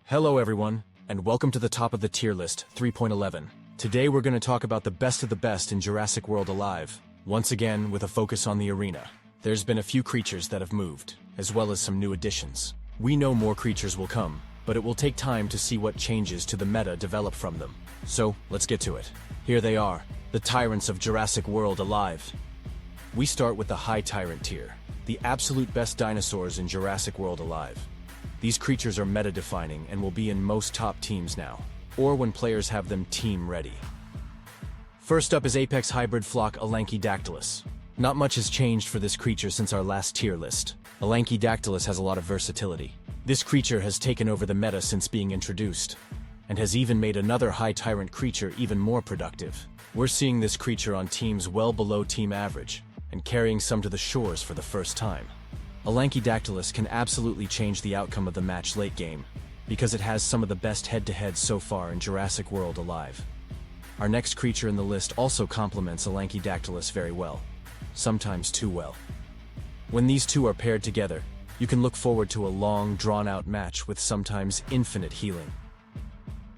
Hello everyone, and welcome to the top of the tier list, 3.11. Today we're going to talk about the best of the best in Jurassic World Alive, once again with a focus on the arena. There's been a few creatures that have moved, as well as some new additions. We know more creatures will come, but it will take time to see what changes to the meta develop from them. So, let's get to it. Here they are, the tyrants of Jurassic World Alive. We start with the high tyrant tier, the absolute best dinosaurs in Jurassic World Alive. These creatures are meta-defining and will be in most top teams now, or when players have them team-ready. First up is Apex Hybrid Flock Alankydactylus. Not much has changed for this creature since our last tier list. Alankydactylus has a lot of versatility. This creature has taken over the meta since being introduced, and has even made another high tyrant creature even more productive. We're seeing this creature on teams well below team average, and carrying some to the shores for the first time. Alankydactylus can absolutely change the outcome of the match late game, because it has some of the best head-to-heads so far in Jurassic World Alive. Our next creature in the list also complements Alankydactylus very well, sometimes too well. When these two are paired together, you can look forward to a long, drawn-out match with sometimes infinite healing.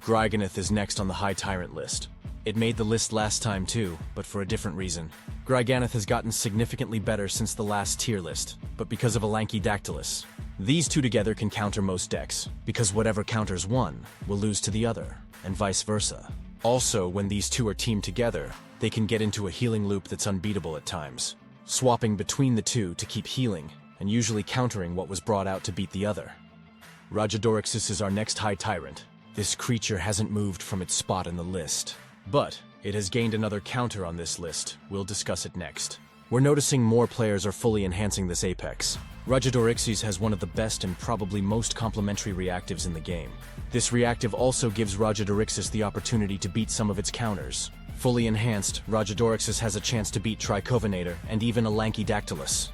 Gryganyth is next on the high tyrant list. It made the list last time too, but for a different reason. Gryganyth has gotten significantly better since the last tier list, but because of Alankydactylus. These two together can counter most decks, because whatever counters one will lose to the other, and vice versa. Also, when these two are teamed together, they can get into a healing loop that's unbeatable at times, swapping between the two to keep healing, and usually countering what was brought out to beat the other. Rajadorixis is our next high tyrant. This creature hasn't moved from its spot in the list, but it has gained another counter on this list. We'll discuss it next. We're noticing more players are fully enhancing this apex. Rajadorixis has one of the best and probably most complementary reactives in the game. This reactive also gives Rajadorixis the opportunity to beat some of its counters. Fully enhanced, Rajadorixis has a chance to beat Trykovenator and even Alankydactylus.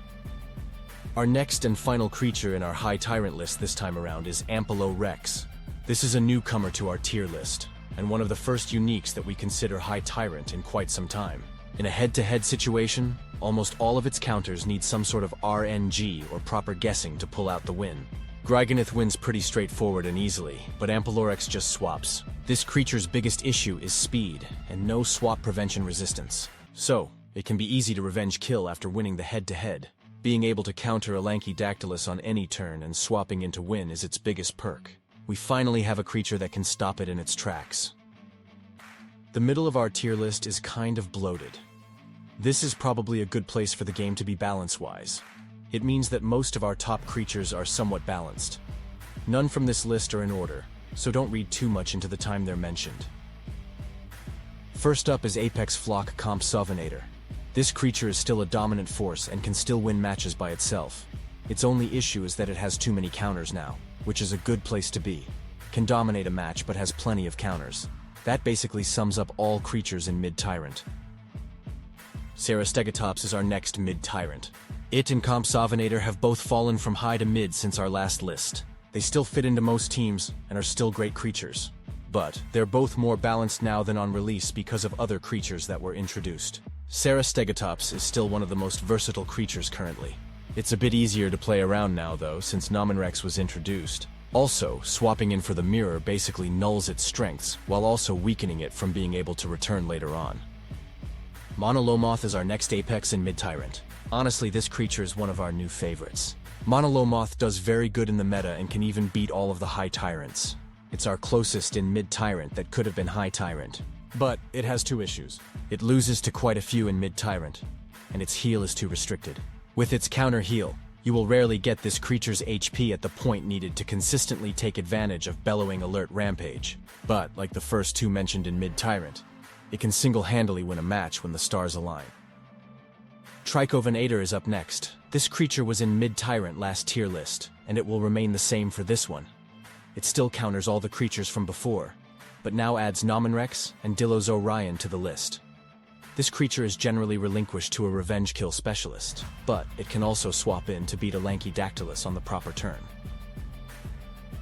Our next and final creature in our high tyrant list this time around is Ampelorex. This is a newcomer to our tier list, and one of the first uniques that we consider high tyrant in quite some time. In a head-to-head situation, almost all of its counters need some sort of RNG or proper guessing to pull out the win. Gryganyth wins pretty straightforward and easily, but Ampelorex just swaps. This creature's biggest issue is speed, and no swap prevention resistance. So, it can be easy to revenge kill after winning the head-to-head. Being able to counter Alankydactylus on any turn and swapping into win is its biggest perk. We finally have a creature that can stop it in its tracks. The middle of our tier list is kind of bloated. This is probably a good place for the game to be balance-wise. It means that most of our top creatures are somewhat balanced. None from this list are in order, so don't read too much into the time they're mentioned. First up is Apex Flock Compsovenator. This creature is still a dominant force and can still win matches by itself. Its only issue is that it has too many counters now, which is a good place to be. Can dominate a match but has plenty of counters. That basically sums up all creatures in mid-tyrant. Cerastegotops is our next mid-tyrant. It and Compsovenator have both fallen from high to mid since our last list. They still fit into most teams and are still great creatures. But they're both more balanced now than on release because of other creatures that were introduced. Cerastegotops is still one of the most versatile creatures currently. It's a bit easier to play around now though, since Nominrex was introduced. Also, swapping in for the mirror basically nulls its strengths, while also weakening it from being able to return later on. Monolomoth is our next apex in mid-tyrant. Honestly, this creature is one of our new favorites. Monolomoth does very good in the meta and can even beat all of the high tyrants. It's our closest in mid-tyrant that could have been high tyrant. But it has two issues. It loses to quite a few in mid-tyrant, and its heal is too restricted. With its counter heal, you will rarely get this creature's HP at the point needed to consistently take advantage of Bellowing Alert Rampage. But, like the first two mentioned in mid-tyrant, it can single-handedly win a match when the stars align. Trykovenator is up next. This creature was in mid-tyrant last tier list, and it will remain the same for this one. It still counters all the creatures from before, but now adds Nominrex and Dilozorion to the list. This creature is generally relinquished to a revenge kill specialist, but it can also swap in to beat Alankydactylus on the proper turn.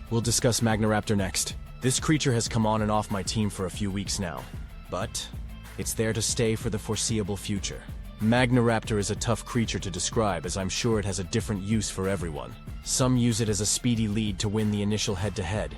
We'll discuss Magnaraptor next. This creature has come on and off my team for a few weeks now, but it's there to stay for the foreseeable future. Magnaraptor is a tough creature to describe, as I'm sure it has a different use for everyone. Some use it as a speedy lead to win the initial head-to-head,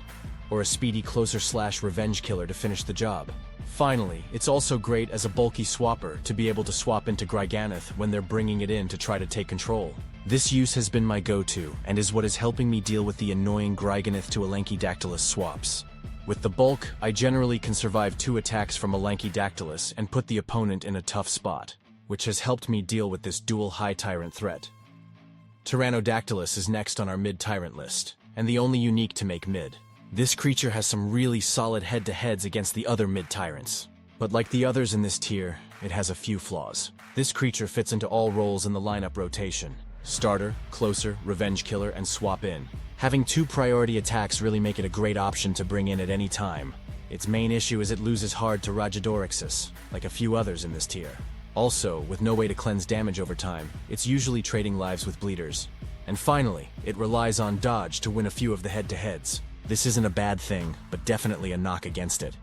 or a speedy closer/revenge killer to finish the job. Finally, it's also great as a bulky swapper to be able to swap into Gryganyth when they're bringing it in to try to take control. This use has been my go-to, and is what is helping me deal with the annoying Gryganyth to Alankydactylus swaps. With the bulk, I generally can survive 2 attacks from Alankydactylus and put the opponent in a tough spot, which has helped me deal with this dual high tyrant threat. Tyrannodactylus is next on our mid-tyrant list, and the only unique to make mid. This creature has some really solid head-to-heads against the other mid-tyrants, but like the others in this tier, it has a few flaws. This creature fits into all roles in the lineup rotation: starter, closer, revenge killer, and swap in. Having 2 priority attacks really make it a great option to bring in at any time. Its main issue is it loses hard to Rajadorixis, like a few others in this tier. Also, with no way to cleanse damage over time, it's usually trading lives with bleeders. And finally, it relies on dodge to win a few of the head-to-heads. This isn't a bad thing, but definitely a knock against it.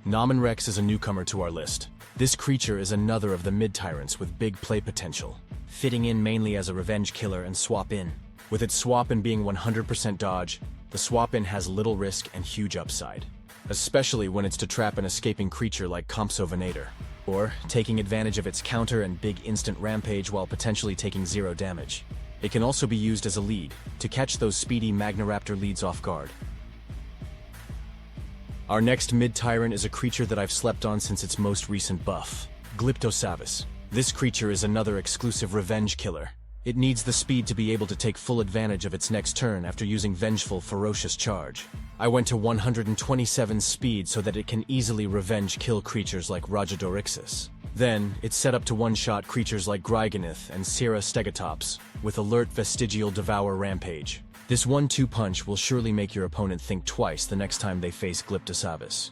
Nominrex is a newcomer to our list. This creature is another of the mid-tyrants with big play potential, fitting in mainly as a revenge killer and swap-in. With its swap-in being 100% dodge, the swap-in has little risk and huge upside, especially when it's to trap an escaping creature like Compsovenator, or taking advantage of its counter and big instant rampage while potentially taking 0 damage. It can also be used as a lead, to catch those speedy Magnaraptor leads off guard. Our next mid-tyrant is a creature that I've slept on since its most recent buff, Glyptosavis. This creature is another exclusive revenge killer. It needs the speed to be able to take full advantage of its next turn after using Vengeful Ferocious Charge. I went to 127 speed so that it can easily revenge kill creatures like Rajadorixis. Then, it's set up to one-shot creatures like Gryganyth and Cerastegotops, with Alert Vestigial Devour Rampage. This 1-2 punch will surely make your opponent think twice the next time they face Glyptosavis.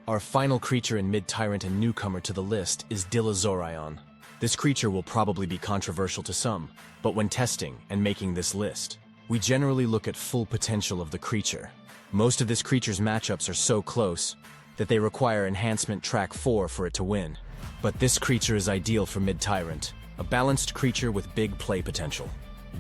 Our final creature in mid-tyrant and newcomer to the list is Dilozorion. This creature will probably be controversial to some, but when testing and making this list, we generally look at full potential of the creature. Most of this creature's matchups are so close that they require enhancement track 4 for it to win. But this creature is ideal for mid-tyrant, a balanced creature with big play potential.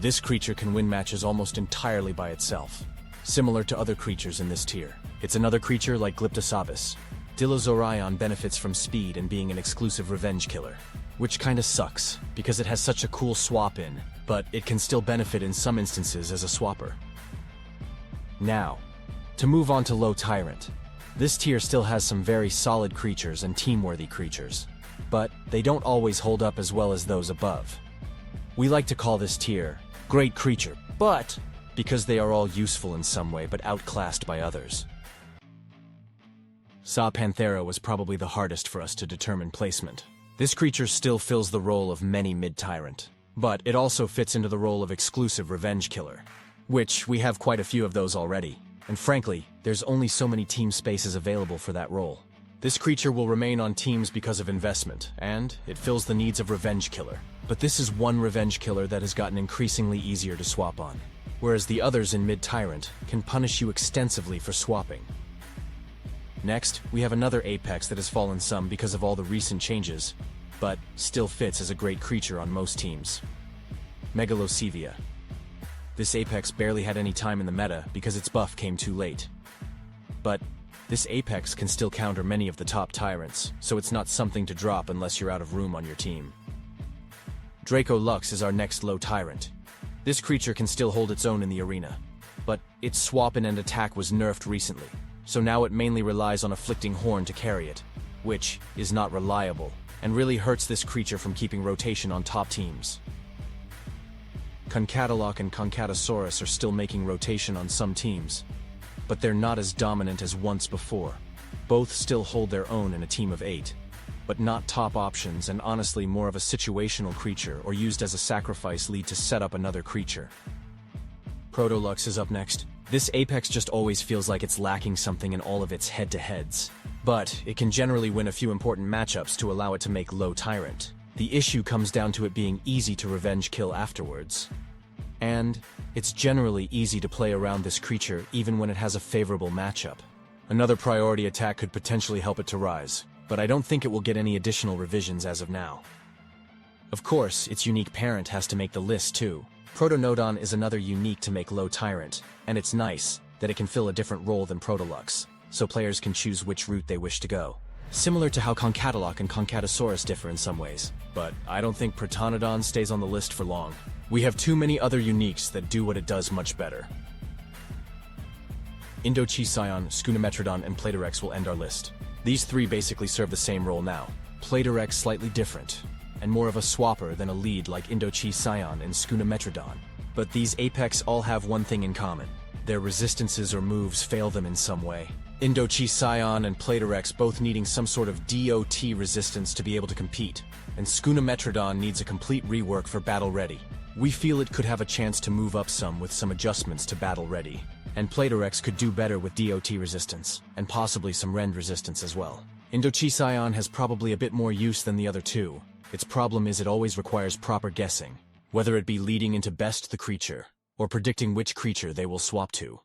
This creature can win matches almost entirely by itself, similar to other creatures in this tier. It's another creature like Glyptosavis. Dilozorion benefits from speed and being an exclusive revenge killer, which kinda sucks, because it has such a cool swap-in, but it can still benefit in some instances as a swapper. Now, to move on to low tyrant. This tier still has some very solid creatures and team-worthy creatures, but they don't always hold up as well as those above. We like to call this tier great creature, but because they are all useful in some way but outclassed by others. Sah Panthera was probably the hardest for us to determine placement. This creature still fills the role of many mid-tyrant, but it also fits into the role of exclusive revenge killer, which we have quite a few of those already, and frankly, there's only so many team spaces available for that role. This creature will remain on teams because of investment, and it fills the needs of revenge killer. But this is one revenge killer that has gotten increasingly easier to swap on, whereas the others in mid-tyrant can punish you extensively for swapping. Next, we have another apex that has fallen some because of all the recent changes, but still fits as a great creature on most teams. Megalocevia. This apex barely had any time in the meta because its buff came too late. But this apex can still counter many of the top tyrants, so it's not something to drop unless you're out of room on your team. Draco Lux is our next low tyrant. This creature can still hold its own in the arena, but its swap-in and attack was nerfed recently, so now it mainly relies on Afflicting Horn to carry it, which is not reliable, and really hurts this creature from keeping rotation on top teams. Concatoloch and Concatosaurus are still making rotation on some teams, but they're not as dominant as once before. Both still hold their own in a team of 8, but not top options and honestly more of a situational creature or used as a sacrifice lead to set up another creature. Proto Lux is up next. This apex just always feels like it's lacking something in all of its head-to-heads, but it can generally win a few important matchups to allow it to make low tyrant. The issue comes down to it being easy to revenge kill afterwards. And it's generally easy to play around this creature even when it has a favorable matchup. Another priority attack could potentially help it to rise. but I don't think it will get any additional revisions as of now. Of course, its unique parent has to make the list too. Protonodon is another unique to make low tyrant, and it's nice that it can fill a different role than Proto Lux, so players can choose which route they wish to go. Similar to how Concatoloch and Concatosaurus differ in some ways, but I don't think Protonodon stays on the list for long. We have too many other uniques that do what it does much better. Indochicyon, Skoonametrodon, and Plateorex will end our list. These three basically serve the same role now. Plateorex slightly different, and more of a swapper than a lead like Indochicyon and Skoonametrodon. But these apex all have one thing in common. Their resistances or moves fail them in some way. Indochicyon and Plateorex both needing some sort of DOT resistance to be able to compete, and Skoonametrodon needs a complete rework for Battle Ready. We feel it could have a chance to move up some with some adjustments to Battle Ready, and Plateorex could do better with DOT resistance, and possibly some rend resistance as well. Indochicyon has probably a bit more use than the other two. Its problem is it always requires proper guessing, whether it be leading into best the creature, or predicting which creature they will swap to.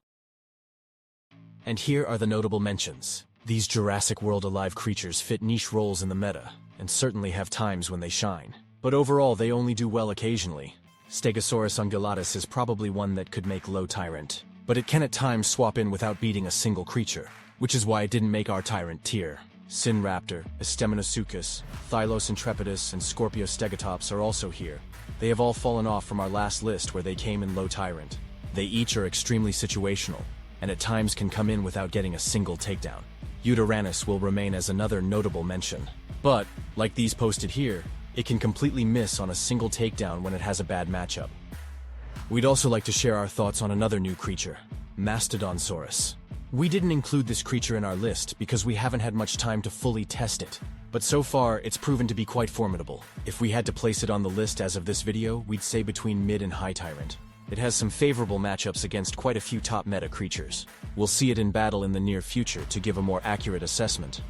And here are the notable mentions. These Jurassic World Alive creatures fit niche roles in the meta, and certainly have times when they shine. But overall, they only do well occasionally. Stegosaurus Ungulatus is probably one that could make low tyrant, but it can at times swap in without beating a single creature, which is why it didn't make our tyrant tier. Sinraptor, Estemmenosuchus, Thylos Intrepidus, and Skorpiostegotops are also here. They have all fallen off from our last list where they came in low tyrant. They each are extremely situational, and at times can come in without getting a single takedown. Tyranus will remain as another notable mention. But, like these posted here, it can completely miss on a single takedown when it has a bad matchup. We'd also like to share our thoughts on another new creature, Mastodonsaurus. We didn't include this creature in our list because we haven't had much time to fully test it, but so far it's proven to be quite formidable. If we had to place it on the list as of this video, we'd say between mid and high tyrant. It has some favorable matchups against quite a few top meta creatures. We'll see it in battle in the near future to give a more accurate assessment.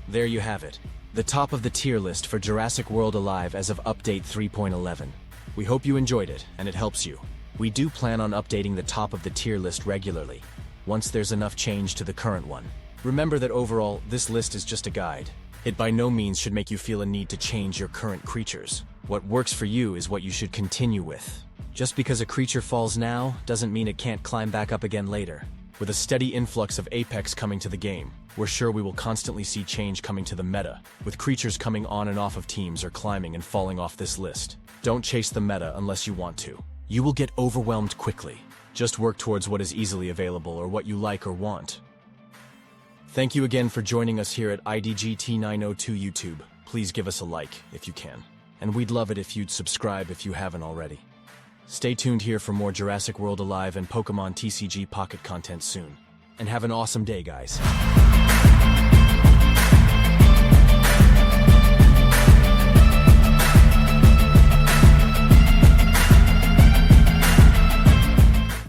There you have it, the top of the tier list for Jurassic World Alive as of update 3.11. We hope you enjoyed it and it helps you. We do plan on updating the top of the tier list regularly, once there's enough change to the current one. Remember that overall, this list is just a guide. It by no means should make you feel a need to change your current creatures. What works for you is what you should continue with. Just because a creature falls now, doesn't mean it can't climb back up again later. With a steady influx of Apex coming to the game, we're sure we will constantly see change coming to the meta, with creatures coming on and off of teams or climbing and falling off this list. Don't chase the meta unless you want to. You will get overwhelmed quickly. Just work towards what is easily available or what you like or want. Thank you again for joining us here at IDGT902 YouTube. Please give us a like if you can. And we'd love it if you'd subscribe if you haven't already. Stay tuned here for more Jurassic World Alive and Pokemon TCG Pocket content soon. And have an awesome day, guys.